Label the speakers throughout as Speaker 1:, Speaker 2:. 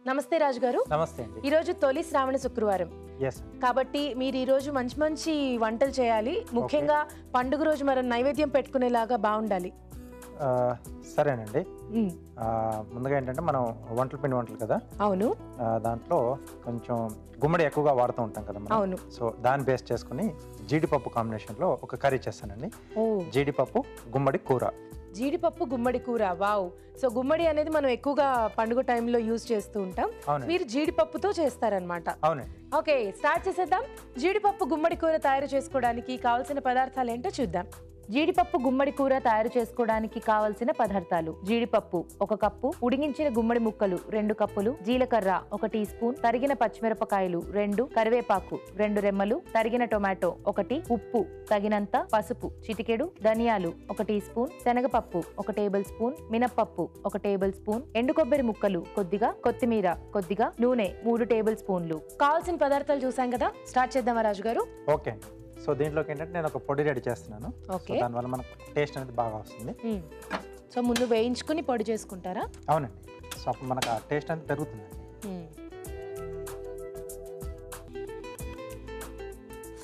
Speaker 1: నమస్తే రాజు గారు.
Speaker 2: నమస్తే అండి.
Speaker 1: ఈ రోజు తొలి శ్రావణ శుక్రవారం. కాబట్టి మీరు ఈ రోజు మంచి మంచి వంటలు చేయాలి. ముఖ్యంగా పండుగ రోజు మనం నైవేద్యం పెట్టుకునేలాగా బాగుండాలి.
Speaker 2: సరేనండి. ముందుగా ఏంటంటే మనం పిండి వంటలు కదా.
Speaker 1: అవును.
Speaker 2: దాంట్లో కొంచెం గుమ్మడి ఎక్కువగా వాడుతూ ఉంటాం కదా మనం.
Speaker 1: అవును.
Speaker 2: సో దాన్ని బేస్ చేసుకుని జీడిపప్పు కాంబినేషన్ లో ఒక కర్రీ చేస్తానండి. జీడిపప్పు గుమ్మడి కూర.
Speaker 1: జీడిపప్పు గుమ్మడి కూర. వావ్. సో గుమ్మడి అనేది మనం ఎక్కువగా పండుగ టైంలో యూజ్ చేస్తూ ఉంటాం. మీరు జీడిపప్పుతో చేస్తారనమాట.
Speaker 2: అవునండి.
Speaker 1: ఓకే, స్టార్ట్ చేసేద్దాం. జీడిపప్పు గుమ్మడి కూర తయారు చేసుకోవడానికి కావాల్సిన పదార్థాలు ఏంటో చూద్దాం. జీడిపప్పు గుమ్మడి కూర తయారు చేసుకోవడానికి కావలసిన పదార్థాలు: జీడిపప్పు 1 కప్పు, ఉడిగించిన గుమ్మడి ముక్కలు 2 కప్పులు, జీలకర్ర 1 టీ స్పూన్, తరిగిన పచ్చిమిరపకాయలు 2, కరివేపాకు 2 రెమ్మలు, తరిగిన టొమాటో 1, ఉప్పు తగినంత, పసుపు చిటికెడు, ధనియాలు 1 టీ స్పూన్, శనగపప్పు 1 టేబుల్ స్పూన్, మినప్పప్పు 1 టేబుల్ స్పూన్, ఎండు కొబ్బరి ముక్కలు కొద్దిగా, కొత్తిమీర కొద్దిగా, నూనె 3 టేబుల్ స్పూన్లు. కావాల్సిన పదార్థాలు చూసాం కదా, స్టార్ట్ చేద్దామా రాజు గారు?
Speaker 2: ఓకే. సో దీంట్లోకి ఏంటంటే నేను ఒక పొడి రెడీ చేస్తున్నాను. దానివల్ల మనకు టేస్ట్ అనేది బాగా వస్తుంది.
Speaker 1: సో ముందు వేయించుకుని పొడి చేసుకుంటారా?
Speaker 2: అవునండి. సో అప్పుడు మనకు ఆ టేస్ట్ అనేది పెరుగుతుంది.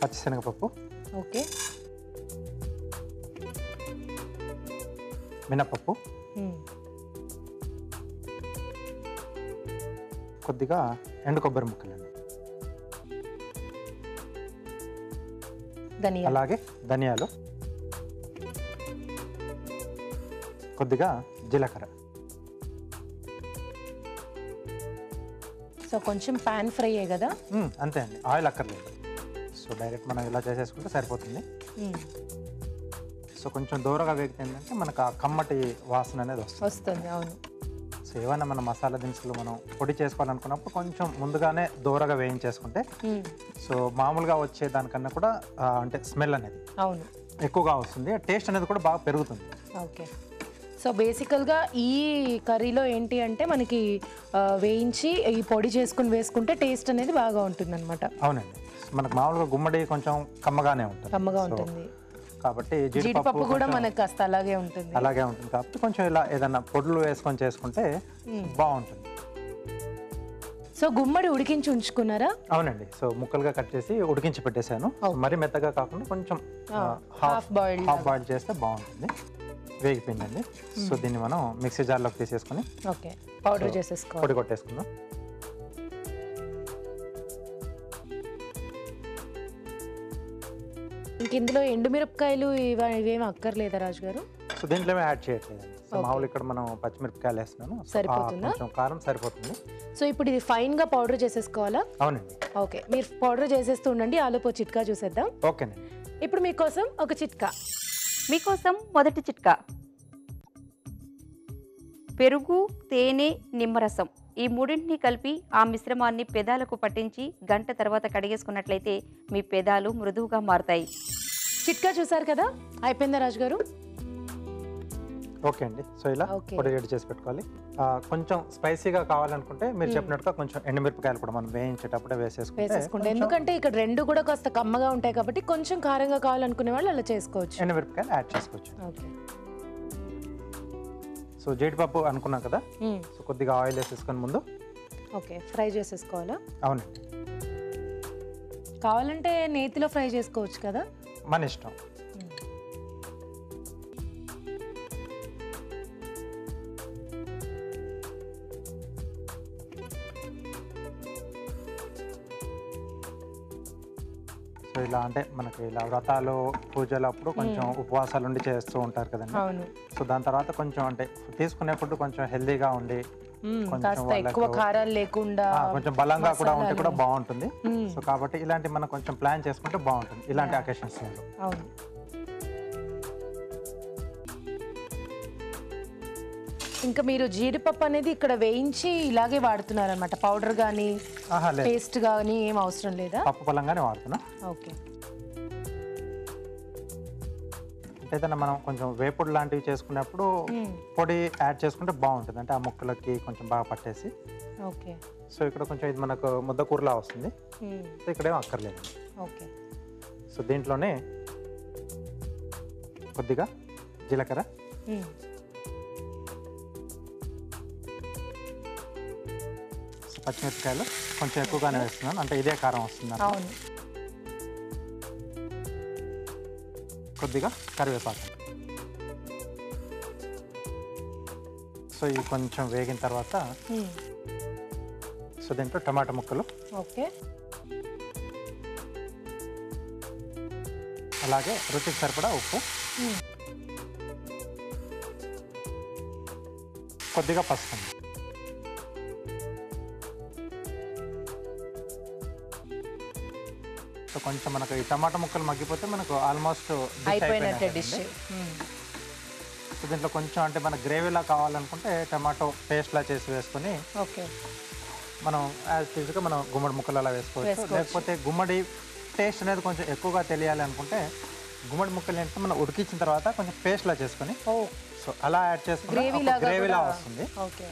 Speaker 2: పచ్చిశనగపప్పు,
Speaker 1: ఓకే,
Speaker 2: మినపప్పు, కొద్దిగా ఎండు కొబ్బరి ముక్కలండి, అలాగే ధనియాలు, కొద్దిగా జీలకర్ర.
Speaker 1: సో కొంచెం పాన్ ఫ్రై కదా?
Speaker 2: అంతే అండి, ఆయిల్ అక్కర్లేదు. సో డైరెక్ట్ మనం ఇలా చేసేసుకుంటే సరిపోతుంది. సో కొంచెం దూరంగా వేగితే ఏంటంటే మనకు ఆ కమ్మటి వాసన అనేది వస్తుంది.
Speaker 1: అవును.
Speaker 2: సో ఏమైనా మన మసాలా దినుసులు మనం పొడి చేసుకోవాలనుకున్నప్పుడు కొంచెం ముందుగానే దూరగా వేయించేసుకుంటే సో మామూలుగా వచ్చే దానికన్నా కూడా అంటే స్మెల్ అనేది
Speaker 1: అవును
Speaker 2: ఎక్కువగా వస్తుంది, టేస్ట్ అనేది కూడా బాగా పెరుగుతుంది.
Speaker 1: ఓకే. సో బేసికల్గా ఈ కర్రీలో ఏంటి అంటే మనకి వేయించి ఈ పొడి చేసుకుని వేసుకుంటే టేస్ట్ అనేది బాగా ఉంటుంది అనమాట.
Speaker 2: అవునండి. మనకు మామూలుగా గుమ్మడి కొంచెం కమ్మగా ఉంటుంది కాబట్టి
Speaker 1: జీడిపప్పు కూడా మనకు కాస్త అలాగే ఉంటుంది
Speaker 2: కాబట్టి కొంచెం ఇలా ఏదైనా పొడులు వేసుకొని చేసుకుంటే బాగుంటుంది.
Speaker 1: సో గుమ్మడి ఉడికించి ఉంచుకున్నారా?
Speaker 2: అవునండి. సో ముక్కలుగా కట్ చేసి ఉడికించి పెట్టేశాను. మరి మెత్తగా కాకుండా కొంచెం హాఫ్ బాయిల్ చేస్తే బాగుంటుంది. వేగిపోయిందండి. సో దీన్ని మనం మిక్సీ జార్లోకి తీసేసుకుని
Speaker 1: పౌడర్ చేసేసుకోవాలి,
Speaker 2: పొడి కొట్టేసుకుందాం.
Speaker 1: ఇందులో ఎండుమిరపకాయలు ఇవేమి అక్కర్లేదా రాజు గారు?
Speaker 2: సో దీంట్లో యాడ్ చేయట్లేదు. సో మామూలు ఇక్కడ మనం పచ్చిమిరపకాయలు వేస్తున్నాను.
Speaker 1: సరిపోతుందా?
Speaker 2: కొంచెం కారం సరిపోతుంది.
Speaker 1: సో ఇప్పుడు ఇది ఫైన్ గా పౌడర్ చేసేసుకోవాలా?
Speaker 2: అవునండి.
Speaker 1: ఓకే, మీరు పౌడర్ చేసేస్తూ ఉండండి. ఆలోపు చిట్కా చూసేద్దాం.
Speaker 2: ఓకేనండి.
Speaker 1: ఇప్పుడు మీకోసం ఒక చిట్కా.
Speaker 3: మీకోసం మొదటి చిట్కా: పెరుగు, తేనె, నిమ్మరసం ఈ మూడింటిని కలిపి ఆ మిశ్రమాన్ని పెదాలకు పట్టించి గంట తర్వాత కడిగేసుకున్నట్లయితే మీ పెదాలు మృదువుగా మారుతాయి.
Speaker 1: చిట్కా చూసారు కదా, అయిపోయిందా రాజు గారు?
Speaker 2: ఓకే అండి. సో ఇలా పొడి రెడీ చేసి పెట్టుకోవాలి. కొంచెం స్పైసీగా కావాలనుకుంటే మీరు చెప్పినట్టుగా కొంచెం ఎండుమిరపకాయలు కూడా మనం వేయించేటప్పుడే వేసేసుకుంటే,
Speaker 1: ఎందుకంటే ఇక్కడ రెండు కూడా కాస్త కమ్మగా ఉంటాయి కాబట్టి కొంచెం కారంగా కావాలనుకునే వాళ్ళు అలా చేసుకోవచ్చు.
Speaker 2: ఎండుమిరపకాయలు యాడ్ చేసుకోవచ్చు.
Speaker 1: ఓకే.
Speaker 2: సో జీడిపప్పు అనుకున్నాం కదా, సో కొద్దిగా ఆయిల్ వేసేసుకొని ముందు
Speaker 1: ఫ్రై చేసేసుకోవాలా?
Speaker 2: అవునండి.
Speaker 1: కావాలంటే నేతిలో ఫ్రై చేసుకోవచ్చు కదా,
Speaker 2: మన ఇష్టం. సో ఇలా అంటే మనకి ఇలా వ్రతాలు పూజలు అప్పుడు కొంచెం ఉపవాసాలు ఉండి చేస్తూ ఉంటారు కదండి. సో దాని తర్వాత కొంచెం అంటే తీసుకునే ఫుడ్ కొంచెం హెల్దీగా ఉండి
Speaker 1: ఎక్కువ కారాలు లేకుండా
Speaker 2: కొంచెం బలంగా కూడా ఉంటే కూడా బాగుంటుంది. సో కాబట్టి ఇలాంటి మనం కొంచెం ప్లాన్ చేసుకుంటే బాగుంటుంది ఇలాంటి అకేషన్స్.
Speaker 1: అవును. ఇంకా మీరు జీడిపప్పు అనేది ఇక్కడ వేయించి ఇలాగే వాడుతున్నారనమాట, పౌడర్ కానీ పేస్ట్ కానీ ఏం అవసరం లేదా?
Speaker 2: పప్పు పలంగానే వాడుతున్నా.
Speaker 1: ఓకే.
Speaker 2: ఏదైనా మనం కొంచెం వేపుడు లాంటివి చేసుకున్నప్పుడు పొడి యాడ్ చేసుకుంటే బాగుంటుంది, అంటే ఆ ముక్కలకి కొంచెం బాగా పట్టేసి.
Speaker 1: ఓకే.
Speaker 2: సో ఇక్కడ కొంచెం ఇది మనకు ముద్ద కూరలా వస్తుంది. సో ఇక్కడేం అక్కర్లేదు.
Speaker 1: ఓకే.
Speaker 2: సో దీంట్లోనే కొద్దిగా జీలకర్ర, పచ్చిమిరపకాయలు కొంచెం ఎక్కువగానే వేస్తున్నాను, అంటే ఇదే కారం వస్తుంది.
Speaker 1: అవును.
Speaker 2: కొద్దిగా కరివేపాకు. సో ఇవి కొంచెం వేగిన తర్వాత సో దీంట్లో టమాటా ముక్కలు,
Speaker 1: ఓకే,
Speaker 2: అలాగే రుచికి సరిపడా ఉప్పు, కొద్దిగా పసుపు. సో కొంచెం మనకు ఈ టమాటా ముక్కలు మగ్గిపోతే మనకు ఆల్మోస్ట్
Speaker 1: అయిపోయినట్టే డిష్.
Speaker 2: సో దీంట్లో కొంచెం అంటే మన గ్రేవీలా కావాలనుకుంటే టమాటో పేస్ట్లా చేసి వేసుకొని
Speaker 1: ఓకే,
Speaker 2: మనం యాజ్ యూజువల్గా మనం గుమ్మడి ముక్కలు అలా వేసుకోవచ్చు. లేకపోతే గుమ్మడి టేస్ట్ అనేది కొంచెం ఎక్కువగా తెలియాలి అనుకుంటే గుమ్మడి ముక్కలు ఏంటంటే మనం ఉడికించిన తర్వాత కొంచెం పేస్ట్లా చేసుకొని సో అలా యాడ్ చేసుకుని గ్రేవీలా వస్తుంది.
Speaker 1: ఓకే,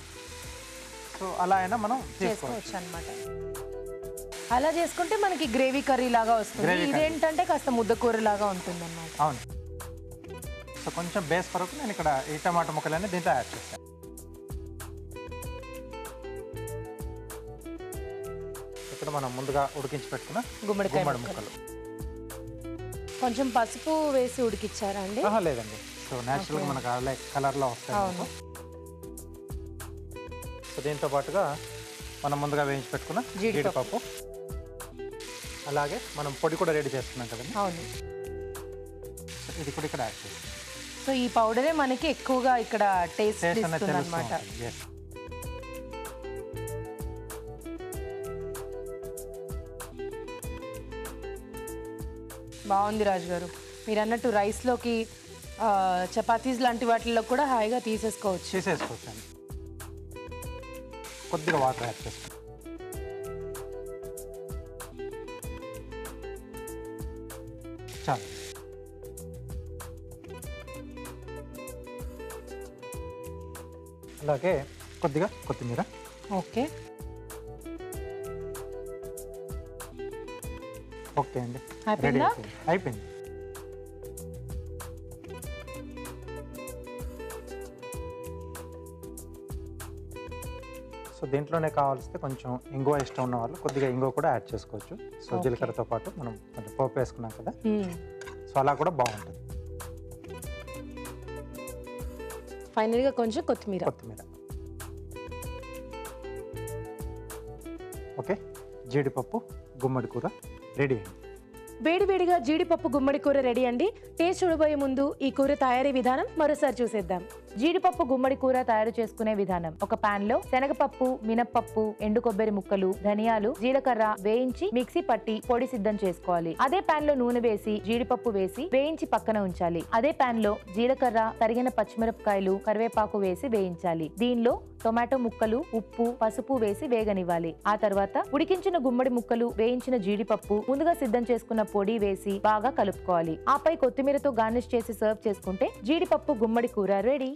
Speaker 2: సో అలా అయినా మనం చేసుకోవచ్చు
Speaker 1: అన్నమాట. అలా చేసుకుంటే మనకి గ్రేవీ కర్రీ లాగా వస్తుంది. ఇదేంటంటే కాస్త ముద్దకూర లాగా ఉంటుంది అన్నమాట.
Speaker 2: అవును. సో కొంచెం బేస్ కొరకు నేను ఇక్కడ ఈ టమాటా ముక్కలన్నీ దీంట్లో యాడ్ చేస్తాను. ఇక్కడ మనం ముందుగా ఉడికించి పెట్టుకున్న
Speaker 1: గుమ్మడికాయ
Speaker 2: ముక్కలు.
Speaker 1: కొంచెం పసుపు వేసి ఉడికిచ్చారా అండి?
Speaker 2: లేదండి, సో న్యాచురల్గా మనకు కలర్లో వస్తాయి. సో దీంతో పాటుగా మనం ముందుగా వేయించి పెట్టుకున్న జీడిపప్పు, అలాగే మనం పొడి కూడా రెడీ చేసుకున్నాం కదండి.
Speaker 1: అవును.
Speaker 2: సో ఇది కూడా ఇక్కడ యాడ్ చేస్తాం.
Speaker 1: సో ఈ పౌడరే మనకి ఎక్కువగా ఇక్కడ టేస్ట్ ఇస్తుంది అన్నమాట. బాగుంది రాజు గారు. మీరు అన్నట్టు రైస్లోకి చపాతీస్ లాంటి వాటిల్లో కూడా హాయిగా తీసేసుకోవచ్చు
Speaker 2: అండి. కొద్దిగా వాటర్ యాడ్ చేసుకోండి. చాలు. అలాగే కొద్దిగా కొత్తిమీర.
Speaker 1: ఓకే,
Speaker 2: ఓకే అండి,
Speaker 1: అయిపోయిందా?
Speaker 2: అయిపోయింది. సో దీంట్లోనే కావాల్సితే కొంచెం ఇంగువ ఇష్టం ఉన్న వాళ్ళు కొద్దిగా ఇంగువ కూడా యాడ్ చేసుకోవచ్చు. సో జీలకర్రతో పాటు మనం కొంచెం పోపు వేసుకున్నాం కదా, సో అలా కూడా బాగుంటుంది.
Speaker 1: ఫైనల్గా కొంచెం కొత్తిమీర.
Speaker 2: ఓకే, జీడిపప్పు గుమ్మడి కూర రెడీ అయింది.
Speaker 1: వేడివేడిగా జీడిపప్పు గుమ్మడి కూర రెడీ అండి. టేస్ట్ చూడబోయే ముందు ఈ కూర తయారీ విధానం మరోసారి చూసేద్దాం. జీడిపప్పు గుమ్మడి కూర తయారు చేసుకునే విధానం: ఒక పాన్ లో శనగపప్పు, మినప్పప్పు, ఎండు కొబ్బరి ముక్కలు, ధనియాలు, జీలకర్ర వేయించి మిక్సీ పట్టి పొడి సిద్ధం చేసుకోవాలి. అదే పాన్ లో నూనె వేసి జీడిపప్పు వేసి వేయించి పక్కన ఉంచాలి. అదే పాన్ లో జీలకర్ర, తరిగిన పచ్చిమిరపకాయలు, కరివేపాకు వేసి వేయించాలి. దీనిలో టొమాటో ముక్కలు, ఉప్పు, పసుపు వేసి వేగనివ్వాలి. ఆ తర్వాత ఉడికించిన గుమ్మడి ముక్కలు, వేయించిన జీడిపప్పు, ముందుగా సిద్ధం చేసుకున్న పొడి వేసి బాగా కలుపుకోవాలి. ఆపై కొత్తిమీరతో గార్నిష్ చేసి సర్వ్ చేసుకుంటే జీడిపప్పు గుమ్మడి కూర రెడీ.